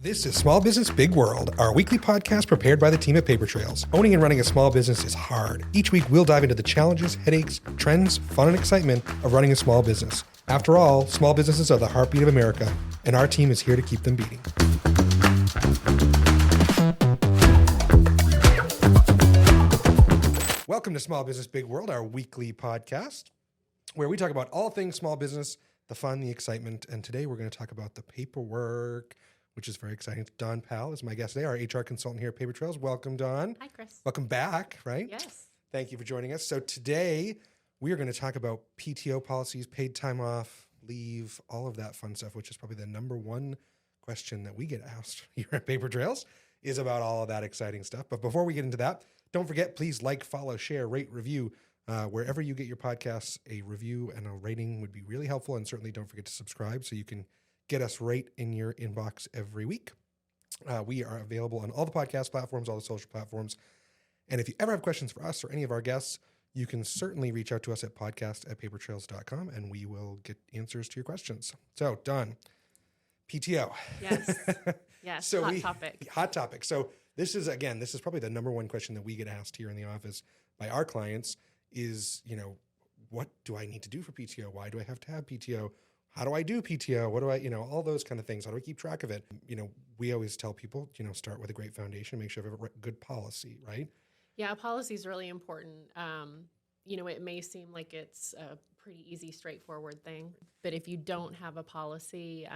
This is Small Business Big World, our weekly podcast prepared by the team at Paper Trails. Owning and running a small business is hard. Each week, we'll dive into the challenges, headaches, trends, fun, and excitement of running a small business. After all, small businesses are the heartbeat of America, and our team is here to keep them beating. Welcome to Small Business Big World, our weekly podcast, where we talk about all things small business, the fun, the excitement, and today we're going to talk about the paperwork, which is very exciting. Dawn Powell is my guest today, our HR consultant here at Paper Trails. Welcome, Dawn. Hi, Chris. Welcome back, right? Yes. Thank you for joining us. So today we are going to talk about PTO policies, paid time off, leave, all of that fun stuff, which is probably the number one question that we get asked here at Paper Trails is about all of that exciting stuff. But before we get into that, don't forget, please like, follow, share, rate, review. Wherever you get your podcasts, a review and a rating would be really helpful. And certainly don't forget to subscribe so you can get us right in your inbox every week. We are available on all the podcast platforms, all the social platforms. And if you ever have questions for us or any of our guests, you can certainly reach out to us at podcast@papertrails.com and we will get answers to your questions. So, Dawn, PTO. Yes. Yes. So Hot topic. So this is probably the number one question that we get asked here in the office by our clients is, what do I need to do for PTO? Why do I have to have PTO? How do I do PTO? What do I, all those kind of things. How do I keep track of it? We always tell people, start with a great foundation, make sure you have a good policy, right? Yeah, policy is really important. It may seem like it's a pretty easy, straightforward thing, but if you don't have a policy,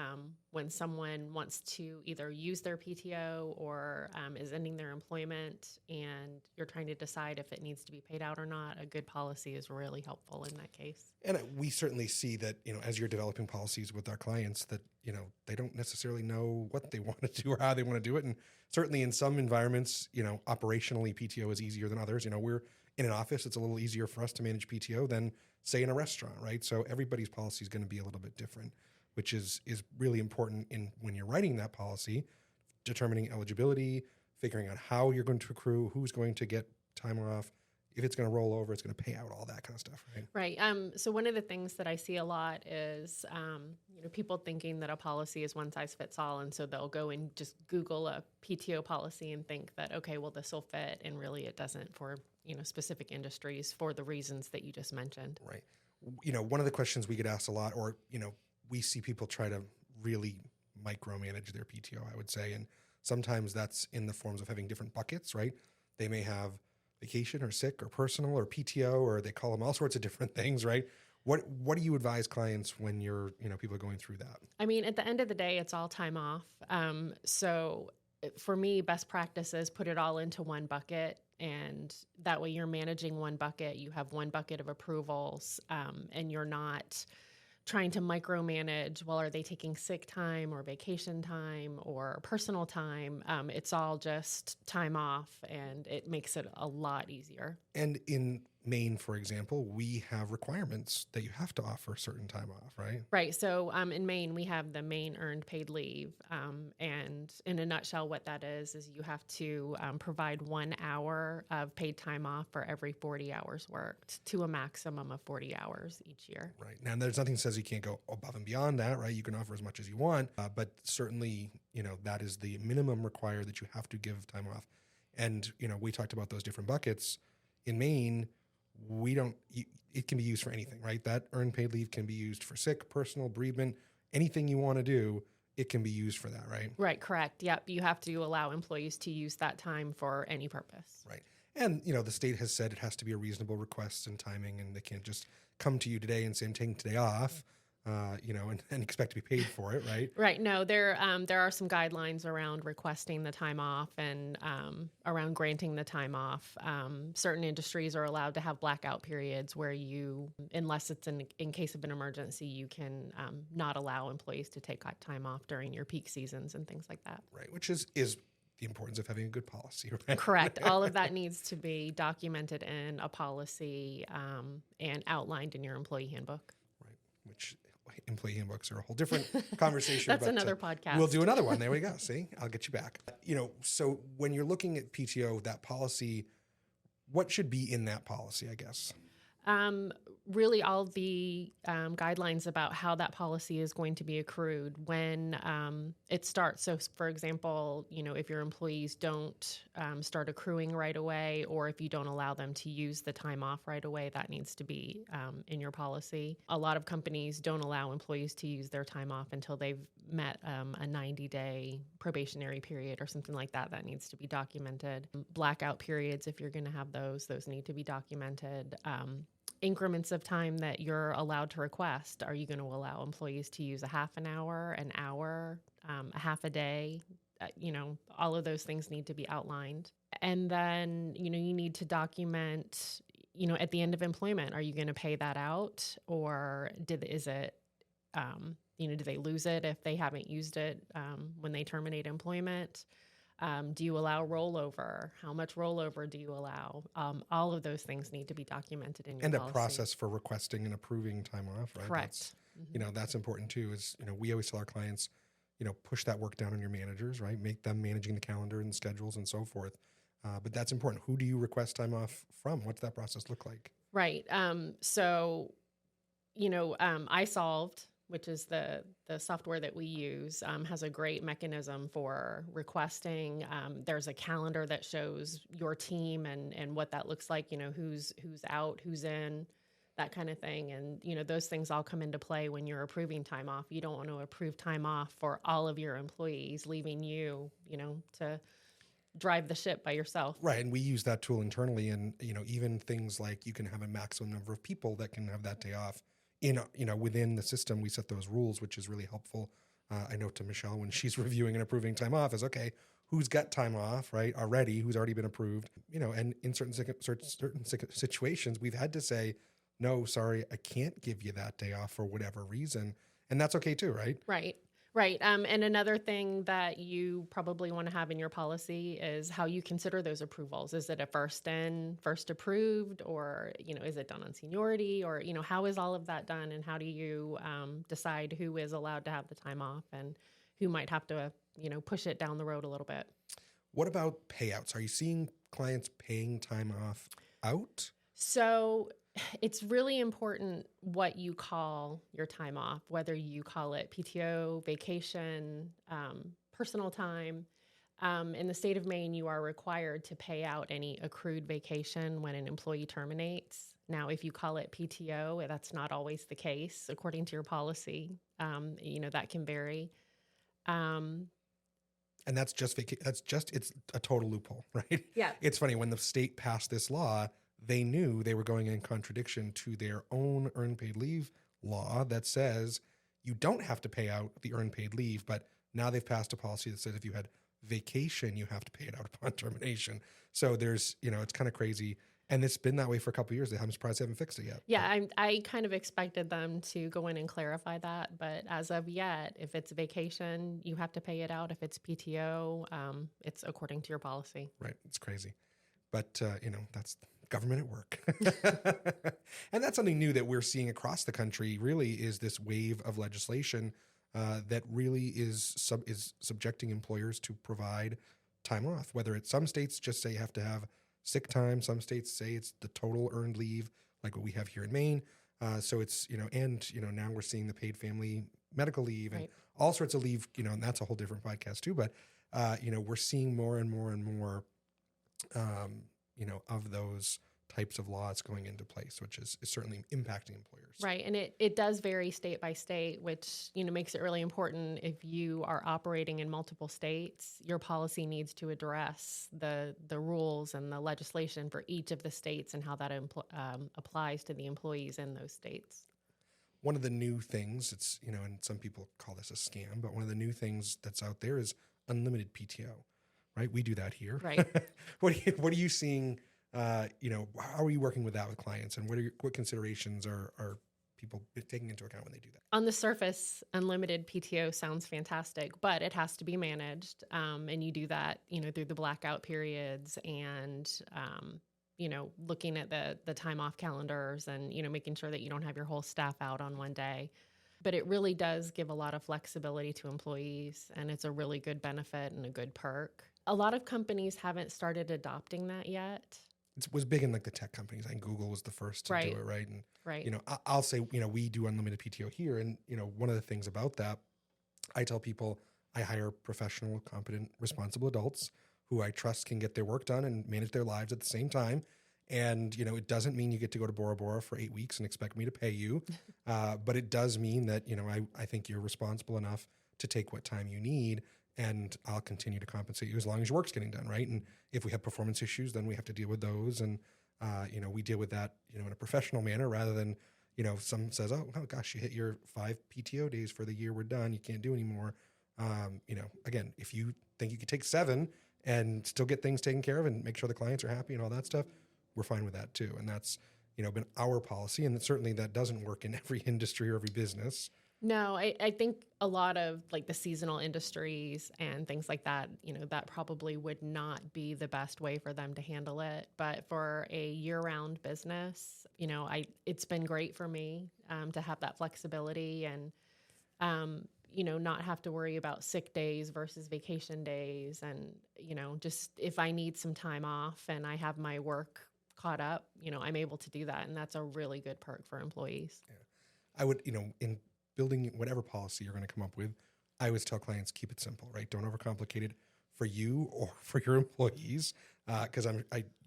when someone wants to either use their PTO or is ending their employment and you're trying to decide if it needs to be paid out or not, a good policy is really helpful in that case. And we certainly see that, as you're developing policies with our clients that, they don't necessarily know what they want to do or how they want to do it. And certainly in some environments, operationally PTO is easier than others. We're in an office, it's a little easier for us to manage PTO than say in a restaurant, right? So everybody's policy is going to be a little bit different, which is really important when you're writing that policy, determining eligibility, figuring out how you're going to accrue, who's going to get time off, if it's going to roll over, it's going to pay out, all that kind of stuff, right? Right. So one of the things that I see a lot is, people thinking that a policy is one size fits all. And so they'll go and just Google a PTO policy and think that, okay, well, this will fit. And really it doesn't for, specific industries for the reasons that you just mentioned. Right. One of the questions we get asked a lot, or, we see people try to really micromanage their PTO, I would say. And sometimes that's in the forms of having different buckets, right? They may have vacation or sick or personal or PTO, or they call them all sorts of different things, right? What do you advise clients when people are going through that? I mean, at the end of the day, it's all time off. So for me, best practice is put it all into one bucket. And that way you're managing one bucket. You have one bucket of approvals, and you're not trying to micromanage, well, are they taking sick time or vacation time or personal time? It's all just time off, and it makes it a lot easier. And in Maine, for example, we have requirements that you have to offer certain time off, right? Right. So in Maine, we have the Maine Earned Paid Leave. And in a nutshell, what that is you have to provide 1 hour of paid time off for every 40 hours worked to a maximum of 40 hours each year. Right. Now, there's nothing that says you can't go above and beyond that, right? You can offer as much as you want, but certainly, that is the minimum required that you have to give time off. And, we talked about those different buckets. In Maine, it can be used for anything, right? That earned paid leave can be used for sick, personal, bereavement, anything you want to do, it can be used for that, right? Right, correct. Yep. You have to allow employees to use that time for any purpose. Right. And, the state has said it has to be a reasonable request and timing, and they can't just come to you today and say, I'm taking today off, and expect to be paid for it, right? Right. No, there are some guidelines around requesting the time off and around granting the time off. Certain industries are allowed to have blackout periods where unless it's in case of an emergency, you can not allow employees to take time off during your peak seasons and things like that. Right, which is the importance of having a good policy, right? Correct. All of that needs to be documented in a policy and outlined in your employee handbook. Right, which employee handbooks are a whole different conversation. That's another podcast. We'll do another one. There we go. See, I'll get you back. So when you're looking at PTO, that policy, what should be in that policy, I guess? Really, all the guidelines about how that policy is going to be accrued when it starts. So, for example, if your employees don't start accruing right away, or if you don't allow them to use the time off right away, that needs to be in your policy. A lot of companies don't allow employees to use their time off until they've met a 90-day probationary period or something like that. That needs to be documented. Blackout periods, if you're going to have those need to be documented. Increments of time that you're allowed to request. Are you going to allow employees to use a half an hour, a half a day? All of those things need to be outlined. And then, you need to document, at the end of employment, are you going to pay that out? Or do they lose it if they haven't used it when they terminate employment? Do you allow rollover? How much rollover do you allow? All of those things need to be documented in your And policy. a process for requesting and approving time off, right? Correct. That's important too, is, we always tell our clients, push that work down on your managers, right? Make them managing the calendar and schedules and so forth. But that's important. Who do you request time off from? What's that process look like? Right. iSolved, which is the software that we use, has a great mechanism for requesting. There's a calendar that shows your team and what that looks like, who's out, who's in, that kind of thing. And, those things all come into play when you're approving time off. You don't want to approve time off for all of your employees, leaving you, to drive the ship by yourself. Right. And we use that tool internally. And, even things like you can have a maximum number of people that can have that day off. Within the system, we set those rules, which is really helpful. I know to Michelle, when she's reviewing and approving time off, is okay, who's got time off, right, already, who's already been approved, and in certain situations, we've had to say, no, sorry, I can't give you that day off for whatever reason. And that's okay too, right? Right. And another thing that you probably want to have in your policy is how you consider those approvals. Is it a first in, first approved, or, is it done on seniority, or, how is all of that done? And how do you decide who is allowed to have the time off and who might have to, push it down the road a little bit? What about payouts? Are you seeing clients paying time off out? So it's really important what you call your time off, whether you call it PTO, vacation, personal time. In the state of Maine, you are required to pay out any accrued vacation when an employee terminates. Now, if you call it PTO, that's not always the case according to your policy. That can vary. And that's just it's a total loophole, right? Yeah. It's funny, when the state passed this law, they knew they were going in contradiction to their own earned paid leave law that says you don't have to pay out the earned paid leave, but now they've passed a policy that says if you had vacation, you have to pay it out upon termination. So there's, it's kind of crazy. And it's been that way for a couple of years. I'm surprised they haven't fixed it yet. Yeah, I kind of expected them to go in and clarify that. But as of yet, if it's vacation, you have to pay it out. If it's PTO, it's according to your policy. Right. It's crazy. But, that's government at work. And that's something new that we're seeing across the country, really, is this wave of legislation that really is subjecting employers to provide time off, whether it's some states just say you have to have sick time. Some states say it's the total earned leave, like what we have here in Maine. So it's, now we're seeing the paid family medical leave and all sorts of leave, and that's a whole different podcast too. But, we're seeing more and more and more, of those types of laws going into place, which is certainly impacting employers. Right. And it does vary state by state, which, makes it really important. If you are operating in multiple states, your policy needs to address the rules and the legislation for each of the states and how that applies to the employees in those states. One of the new things, it's, and some people call this a scam, but one of the new things that's out there is unlimited PTO, right? We do that here. Right. What are you seeing? How are you working with that with clients, and what considerations are people taking into account when they do that? On the surface, unlimited PTO sounds fantastic, but it has to be managed. And you do that, through the blackout periods and, looking at the time off calendars and, making sure that you don't have your whole staff out on one day. But it really does give a lot of flexibility to employees, and it's a really good benefit and a good perk. A lot of companies haven't started adopting that yet. it was big in like the tech companies. I think Google was the first to do Right. it, right? And Right. you know, I'll say, you know, we do unlimited PTO here, and you know, one of the things about that, I tell people I hire professional, competent, responsible adults who I trust can get their work done and manage their lives at the same time. And you know, it doesn't mean you get to go to Bora Bora for 8 weeks and expect me to pay you, but it does mean that you know I think you're responsible enough to take what time you need, and I'll continue to compensate you as long as your work's getting done, right? And if we have performance issues, then we have to deal with those, and you know, we deal with that, you know, in a professional manner rather than, you know, someone says, oh gosh, you hit your 5 PTO days for the year, we're done, you can't do anymore. You know, again, if you think you could take 7 and still get things taken care of and make sure the clients are happy and all that stuff, we're fine with that too. And that's, you know, been our policy. And certainly that doesn't work in every industry or every business. No, I think a lot of like the seasonal industries and things like that, you know, that probably would not be the best way for them to handle it. But for a year-round business, you know, it's been great for me to have that flexibility and, you know, not have to worry about sick days versus vacation days. And, you know, just if I need some time off and I have my work caught up, you know, I'm able to do that. And that's a really good perk for employees. Yeah. I would, you know, in building whatever policy you're going to come up with, I always tell clients, keep it simple, right? Don't overcomplicate it for you or for your employees. Cause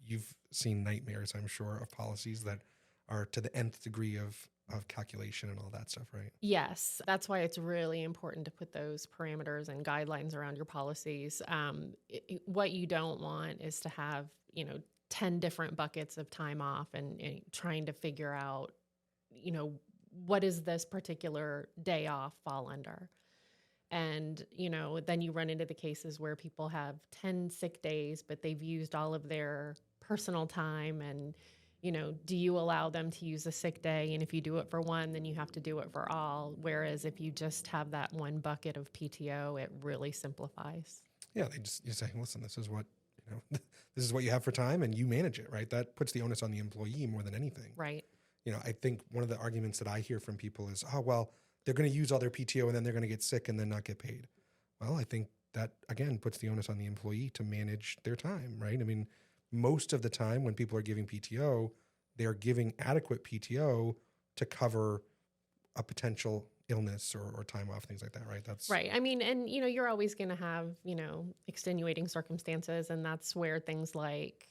you've seen nightmares, I'm sure, of policies that are to the nth degree of calculation and all that stuff, right? Yes, that's why it's really important to put those parameters and guidelines around your policies. What you don't want is to have, you know, 10 different buckets of time off and trying to figure out, you know, what does this particular day off fall under? And, you know, then you run into the cases where people have 10 sick days, but they've used all of their personal time. And, you know, do you allow them to use a sick day? And if you do it for one, then you have to do it for all. Whereas if you just have that one bucket of PTO, it really simplifies. Yeah, you say, listen, this is what, you know, this is what you have for time and you manage it, right? That puts the onus on the employee more than anything. Right. You know, I think one of the arguments that I hear from people is, oh, well, they're going to use all their PTO and then they're going to get sick and then not get paid. Well, I think that, again, puts the onus on the employee to manage their time, right? I mean, most of the time when people are giving PTO, they're giving adequate PTO to cover a potential illness or time off, things like that, right? That's right. I mean, and, you know, you're always going to have, you know, extenuating circumstances. And that's where things like,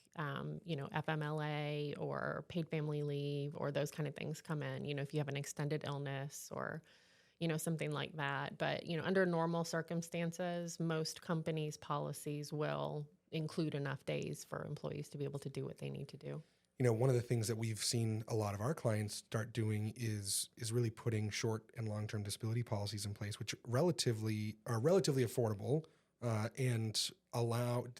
you know, FMLA or paid family leave or those kind of things come in, you know, if you have an extended illness or, you know, something like that. But, you know, under normal circumstances, most companies' policies will include enough days for employees to be able to do what they need to do. You know, one of the things that we've seen a lot of our clients start doing is really putting short and long-term disability policies in place, which are relatively affordable and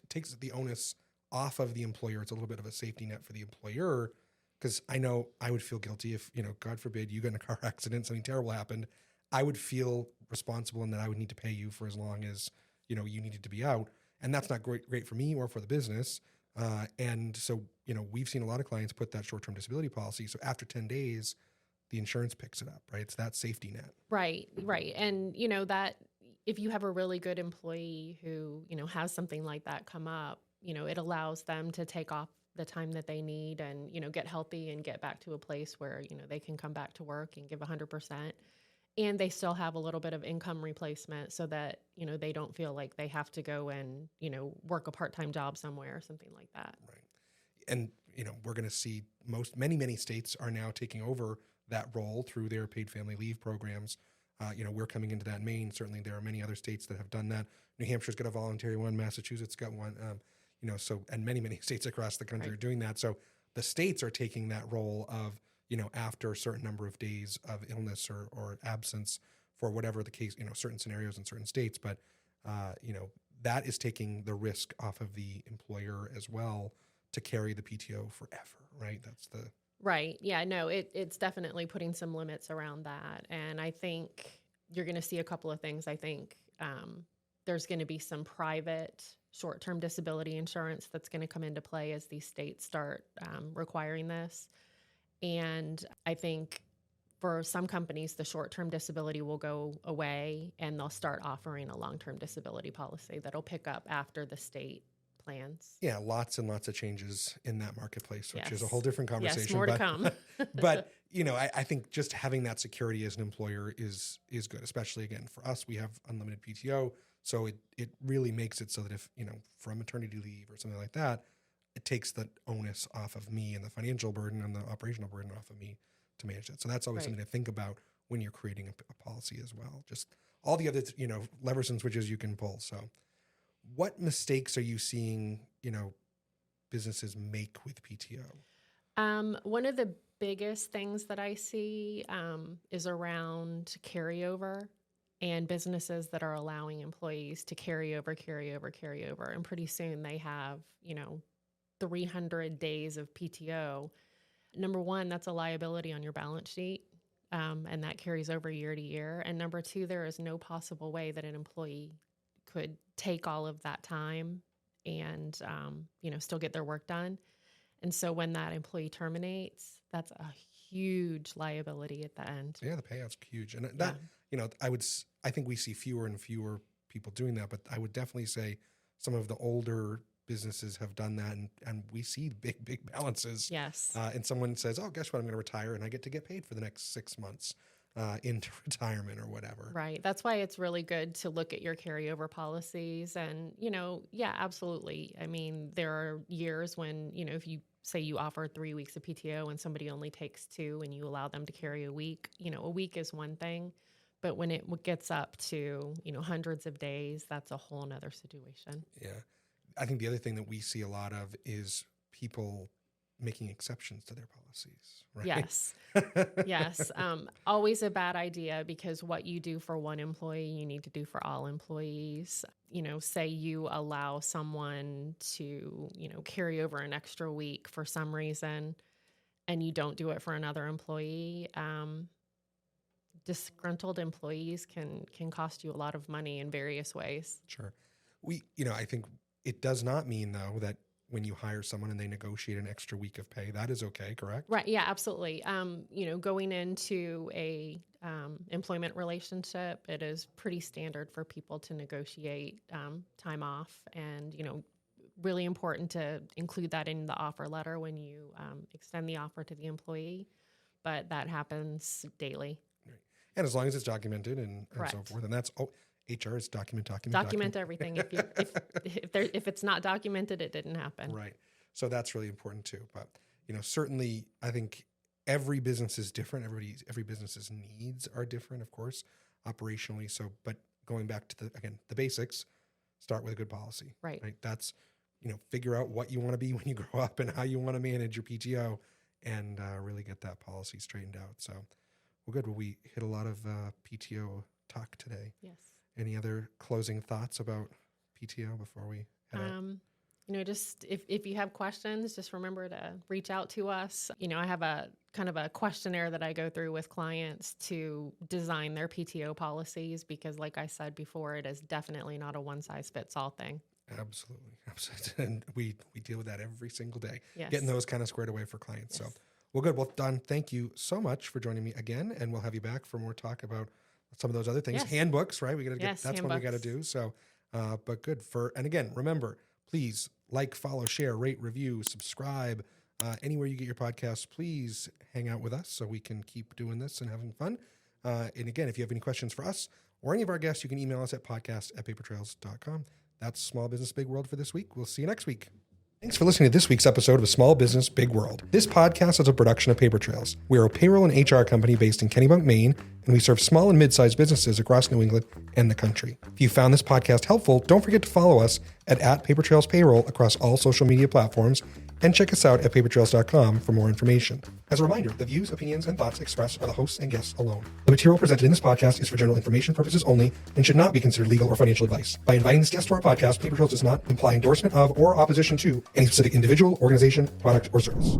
takes the onus off of the employer. It's a little bit of a safety net for the employer, because I know I would feel guilty if, you know, God forbid you got in a car accident, something terrible happened. I would feel responsible and that I would need to pay you for as long as, you know, you needed to be out. And that's not great for me or for the business. And so, you know, we've seen a lot of clients put that short-term disability policy. So after 10 days, the insurance picks it up, right? It's that safety net. Right, right. And, you know, that if you have a really good employee who, you know, has something like that come up, you know, it allows them to take off the time that they need and, you know, get healthy and get back to a place where, you know, they can come back to work and give 100%. And they still have a little bit of income replacement so that, you know, they don't feel like they have to go and, you know, work a part-time job somewhere or something like that. Right. And, you know, we're going to see many states are now taking over that role through their paid family leave programs. You know, we're coming into that in Maine. Certainly there are many other states that have done that. New Hampshire's got a voluntary one. Massachusetts got one. You know, so, and many states across the country are doing that. So the states are taking that role of, you know, after a certain number of days of illness or absence for whatever the case, you know, certain scenarios in certain states. But, you know, that is taking the risk off of the employer as well to carry the PTO forever, right? That's the... Right. Yeah, no, it's definitely putting some limits around that. And I think you're going to see a couple of things. I think there's going to be some private short-term disability insurance that's going to come into play as these states start requiring this. And I think for some companies, the short-term disability will go away and they'll start offering a long-term disability policy that'll pick up after the state plans. Yeah, lots and lots of changes in that marketplace, which is a Yes. whole different conversation. Yes, more to come. But, I think just having that security as an employer is good, especially, again, for us. We have unlimited PTO. So it really makes it so that if, from maternity leave or something like that, it takes the onus off of me and the financial burden and the operational burden off of me to manage that. So that's always Right. something to think about when you're creating a policy as well. Just all the other, levers and switches you can pull. So what mistakes are you seeing, businesses make with PTO? One of the biggest things that I see is around carryover and businesses that are allowing employees to carry over. And pretty soon they have, 300 days of PTO. Number one, that's a liability on your balance sheet. And that carries over year to year. And number two, there is no possible way that an employee could take all of that time and, still get their work done. And so when that employee terminates, that's a huge liability at the end. Yeah, the payout's huge. And that, I think we see fewer and fewer people doing that, but I would definitely say some of the older businesses have done that, and we see big balances. Yes. And someone says, oh, guess what? I'm going to retire and I get to get paid for the next 6 months into retirement or whatever. Right. That's why it's really good to look at your carryover policies. And, yeah, absolutely. I mean, there are years when, if you say you offer 3 weeks of PTO and somebody only takes 2 and you allow them to carry a week, a week is one thing. But when it gets up to, hundreds of days, that's a whole nother situation. Yeah. I think the other thing that we see a lot of is people making exceptions to their policies, right? Yes. Yes. Always a bad idea, because what you do for one employee, you need to do for all employees. Say you allow someone to, carry over an extra week for some reason, and you don't do it for another employee. Disgruntled employees can cost you a lot of money in various ways. Sure. I think it does not mean, though, that when you hire someone and they negotiate an extra week of pay, that is okay, correct? Right. Yeah, absolutely. Going into a employment relationship, it is pretty standard for people to negotiate time off, and, really important to include that in the offer letter when you extend the offer to the employee, but that happens daily. Right. And as long as it's documented and so forth, and that's HR is document everything. If it's not documented, it didn't happen. Right. So that's really important too. But certainly, I think every business is different. Every business's needs are different, of course, operationally. So, but going back to the basics, start with a good policy. Right. That's figure out what you want to be when you grow up and how you want to manage your PTO, and really get that policy straightened out. So, well, good. Well, we hit a lot of PTO talk today. Yes. Any other closing thoughts about PTO before we head out? Just if you have questions, just remember to reach out to us. I have a kind of a questionnaire that I go through with clients to design their PTO policies, because like I said before, it is definitely not a one-size-fits-all thing. Absolutely. And we deal with that every single day, Yes. getting those kind of squared away for clients. Yes. So, well, good. Well, Dawn, thank you so much for joining me again, and we'll have you back for more talk about some of those other things. Yes. Handbooks, right? That's handbooks. what we got to do. So, but good and again, remember, please follow, share, rate, review, subscribe, anywhere you get your podcasts. Please hang out with us so we can keep doing this and having fun. And again, if you have any questions for us or any of our guests, you can email us at podcast@papertrails.com. That's Small Business Big World for this week. We'll see you next week. Thanks for listening to this week's episode of Small Business Big World. This podcast is a production of Paper Trails. We are a payroll and HR company based in Kennebunk, Maine, and we serve small and mid-sized businesses across New England and the country. If you found this podcast helpful, don't forget to follow us at @PaperTrailsPayroll across all social media platforms, and check us out at papertrails.com for more information. As a reminder, the views, opinions, and thoughts expressed are the hosts and guests alone. The material presented in this podcast is for general information purposes only and should not be considered legal or financial advice. By inviting this guest to our podcast, Paper Trails does not imply endorsement of or opposition to any specific individual, organization, product, or service.